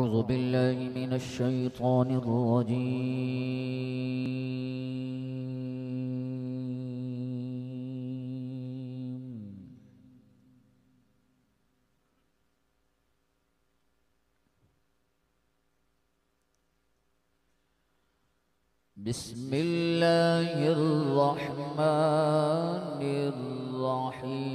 أعوذ بالله من الشيطان الرجيم. بسم الله الرحمن الرحيم.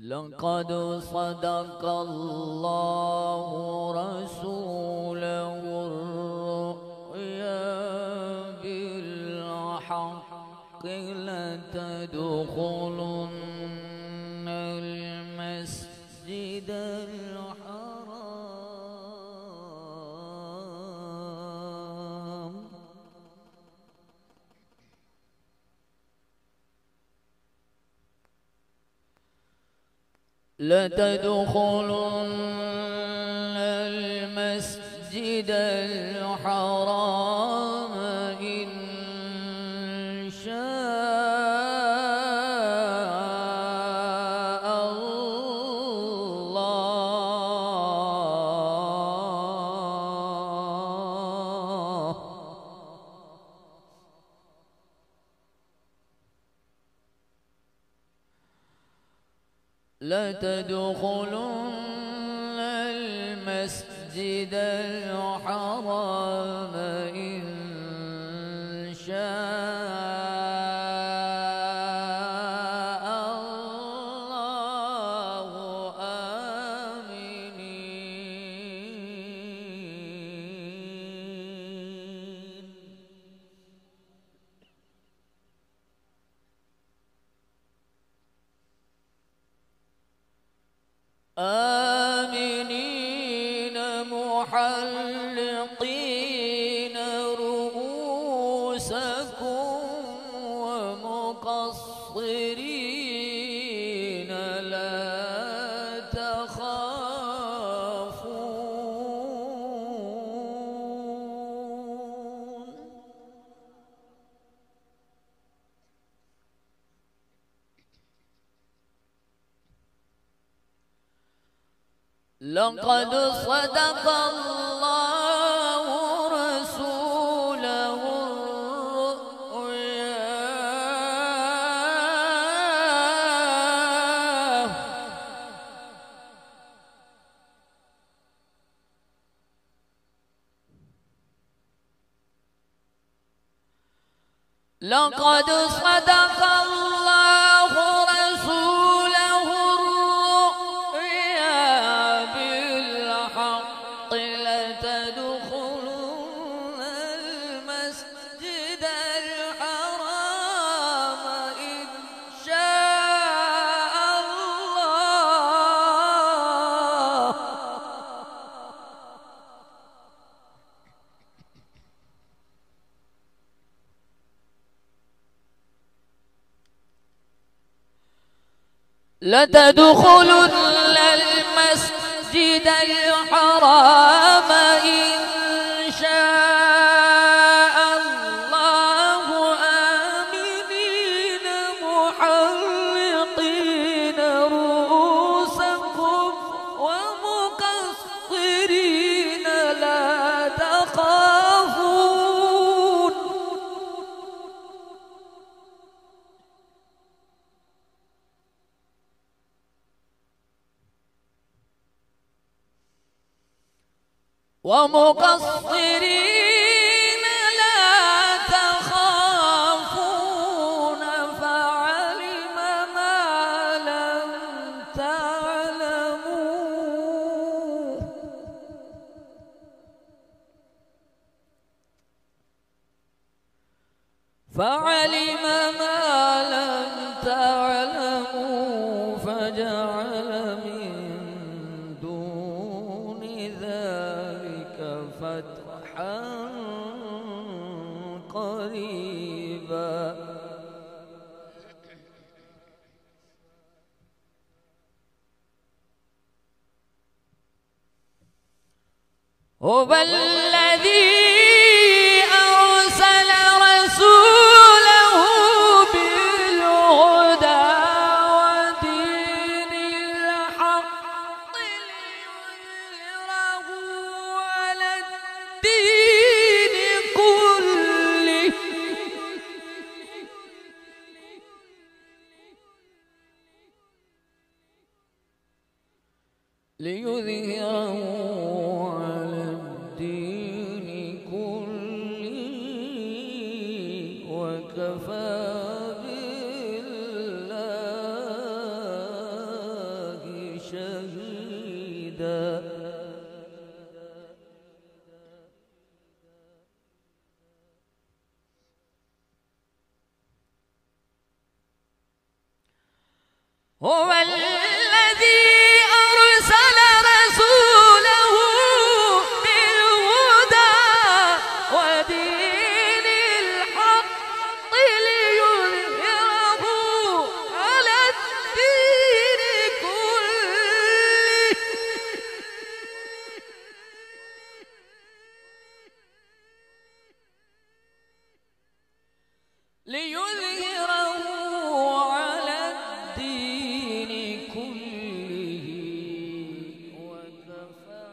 لقد صدق الله رسوله الرؤيا بالحق لتدخلن المسجد الحرام إن شاء الله. لتدخلن المسجد الحرام إن شاء الله آمنين. آمنين محلقين رؤوسكم ومقصرين لا تخافون. لقد صدق الله رسوله الرؤيا لقد صدق الله رسوله الرؤيا بالحق لتدخلن المسجد الحرام إن شاء الله. لتدخلن المسجد الحرام إن شاء الله آمنين محلقين رؤوسكم ومقصرين لا تخافون. ومقصرين لا تخافون فعلم ما لم تعلموا فعلم ما لم تعلموا فجعل من دون ذلك فتحا قريبا. هو الذي أرسل رسوله بالهدى ودين الحق ليظهره على الدين كله وكفى بالله شهيدا. هو الذي أرسل رسوله بالهدى ودين الحق ليظهره على الدين كله وكفى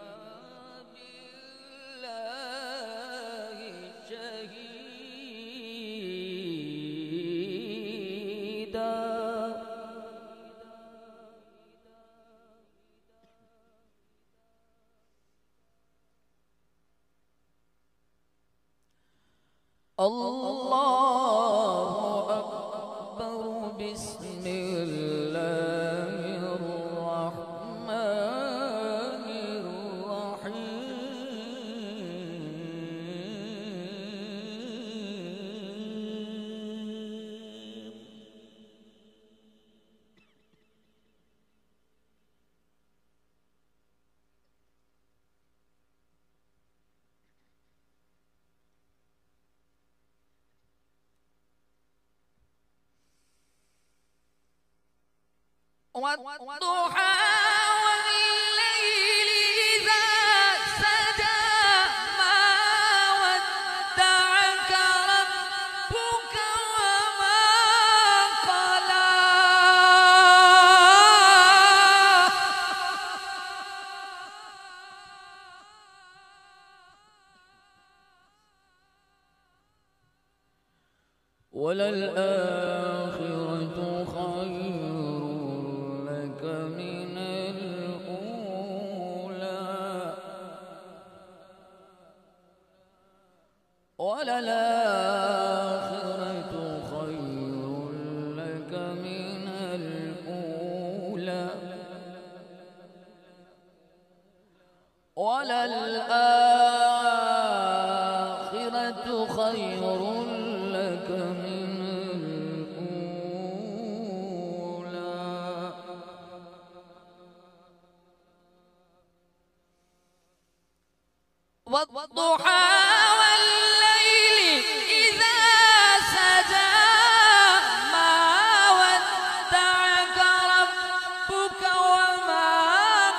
بالله شهيدا. الله أكبر. بسم الله الرحمن الرحيم. والضحى والليل إذا سجى ما ودعك ربك وما قلى وللآخرة خير لك من الأولى وللآخرة خير لك من الأولى وللآخرة خير لك من الأولى. والضحى والليل إذا سجى ما ودعك ربك وما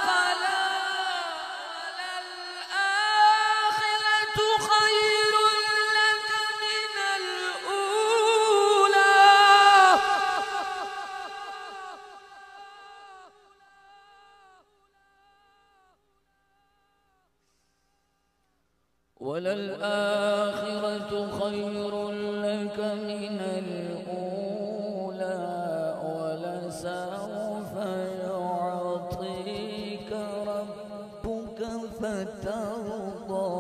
قلى وللآخرة خير لك من الأولى وللآخرة خير لك من الأولى ولسوف يعطيك ربك فترضى.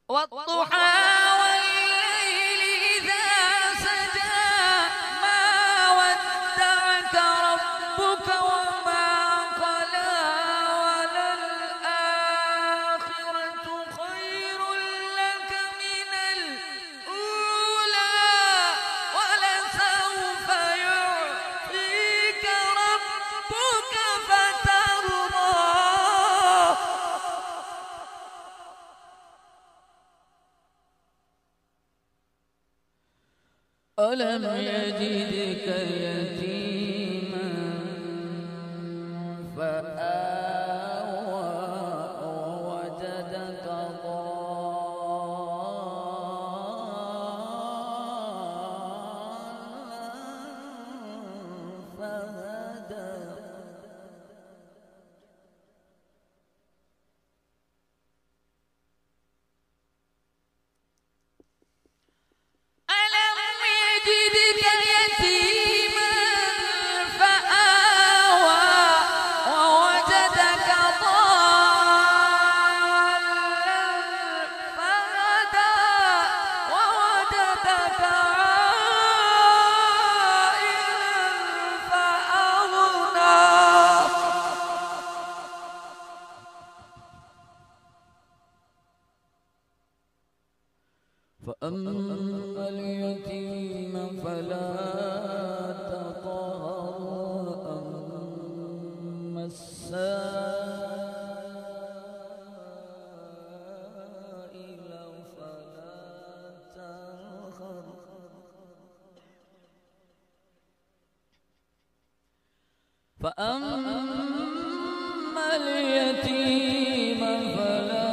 والضحى والليل إذا سجى ما ودعك ربك وما قلى وللآخرة خير لك من الأولى ولسوف يعطيك ربك فترضى. ألم يجدك يتيما فآوى ووجدك ضالا فهدى فأما اليتيم فلا تقهر وأما السائل فلا تنهر فأما اليتيم فلا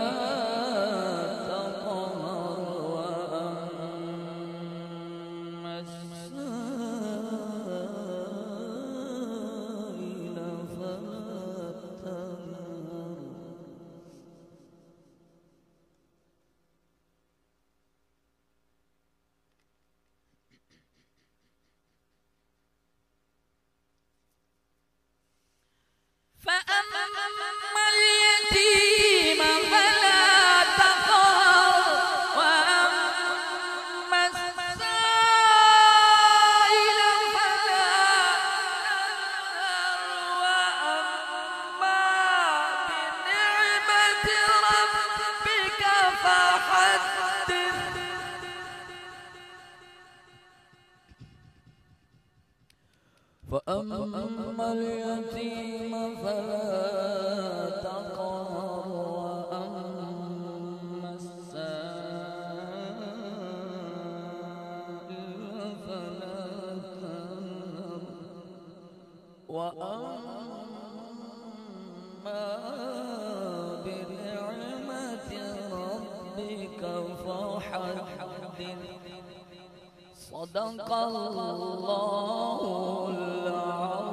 فأما اليتيم فلا تقهر وأما السائل فلا تنهر وأما بنعمة ربك فحدث صدق الله العظيم.